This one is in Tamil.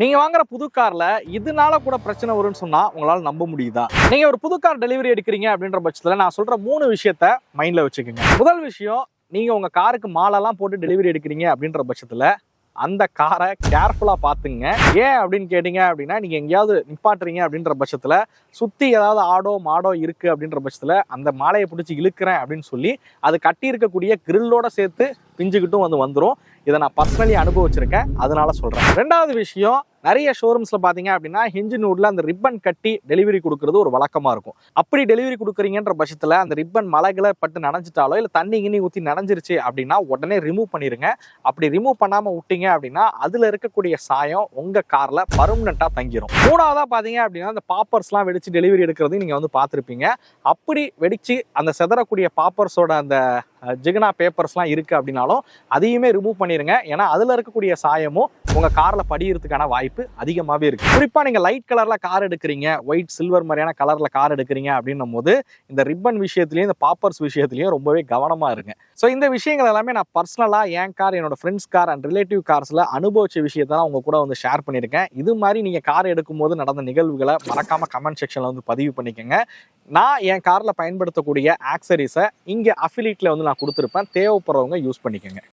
நீங்க வாங்குற புது கார்ல இதனால கூட பிரச்சனை வரும்னு சொன்னா உங்களால நம்ப முடியுதா? நீங்க ஒரு புது கார் டெலிவரி எடுக்கிறீங்க அப்படின்ற பட்சத்துல நான் சொல்ற 3 விஷயத்த மைண்ட்ல வச்சுக்கோங்க. முதல் விஷயம், நீங்க உங்க காருக்கு மாலெல்லாம் போட்டு டெலிவரி எடுக்கிறீங்க அப்படின்ற பட்சத்துல அந்த காரை கேர்ஃபுல்லா பாத்துங்க. ஏன் அப்படின்னு கேட்டீங்க அப்படின்னா, நீங்க எங்கேயாவது நிப்பாட்டுறீங்க அப்படின்ற பட்சத்துல சுத்தி ஏதாவது ஆடோ மாடோ இருக்கு அப்படின்ற பட்சத்துல அந்த மாலையை பிடிச்சி இழுக்கிறேன் அப்படின்னு சொல்லி அது கட்டி இருக்கக்கூடிய கிரில்லோட சேர்த்து பிஞ்சுக்கிட்டும் வந்துரும். இதை நான் பர்சனலி அனுபவிச்சிருக்கேன், அதனால சொல்றேன். ரெண்டாவது விஷயம், நிறைய ஷோரூம்ஸ்ல பாத்தீங்க அப்படின்னா ஹிஞ்ச் நூட்ல அந்த ரிப்பன் கட்டி டெலிவரி கொடுக்கறது ஒரு வழக்கமா இருக்கும். அப்படி டெலிவரி கொடுக்குறீங்கன்ற பட்சத்துல அந்த ரிப்பன் மலைகளை பட்டு நனைஞ்சிட்டாலோ இல்ல தண்ணி கிண்ணி ஊத்தி நனைஞ்சிருச்சு அப்படின்னா உடனே ரிமூவ் பண்ணிருங்க. அப்படி ரிமூவ் பண்ணாம விட்டீங்க அப்படின்னா அதுல இருக்கக்கூடிய சாயம் உங்க கார்ல பர்மனண்டா தங்கிரும். மூணாவதா பாத்தீங்க அப்படின்னா அந்த பாப்பர்ஸ் எல்லாம் வெடிச்சு டெலிவரி எடுக்கிறது நீங்க பார்த்திருப்பீங்க. அப்படி வெடிச்சு அந்த செதறக்கூடிய பாப்பர்ஸோட அந்த ஜிகனா பேப்பர்ஸ்லாம் இருக்கு அப்படின்னாலும் அதையுமே ரிமூவ் பண்ணிருங்க. ஏன்னா அதுல இருக்கக்கூடிய சாயமும் உங்க கார்ல படியறதுக்கான வாய்ப்பு அதிகமாவே இருக்கு. குறிப்பா நீங்க லைட் கலர்ல கார் எடுக்கிறீங்க, ஒயிட் சில்வர் மாதிரியான கலர்ல கார் எடுக்கிறீங்க அப்படின்னும் போது இந்த ரிப்பன் விஷயத்திலயும் இந்த பாப்பர்ஸ் விஷயத்திலயும் ரொம்பவே கவனமா இருங்க. ஸோ இந்த விஷயங்கள் எல்லாமே நான் பர்சனலா என் கார், என்னோட ஃப்ரெண்ட்ஸ் கார் அண்ட் ரிலேட்டிவ் கார்ஸ்ல அனுபவிச்ச விஷயத்தான் உங்க கூட ஷேர் பண்ணியிருக்கேன். இது மாதிரி நீங்க கார் எடுக்கும் போது நடந்த நிகழ்வுகளை மறக்காம கமெண்ட் செக்ஷன்ல பதிவு பண்ணிக்கோங்க. நான் என் கார்ல பயன்படுத்தக்கூடிய ஆக்சரிஸை இங்க அஃபிலியேட்ல நான் கொடுத்துருப்பேன். தேவைப்படுறவங்க யூஸ் பண்ணிக்கோங்க.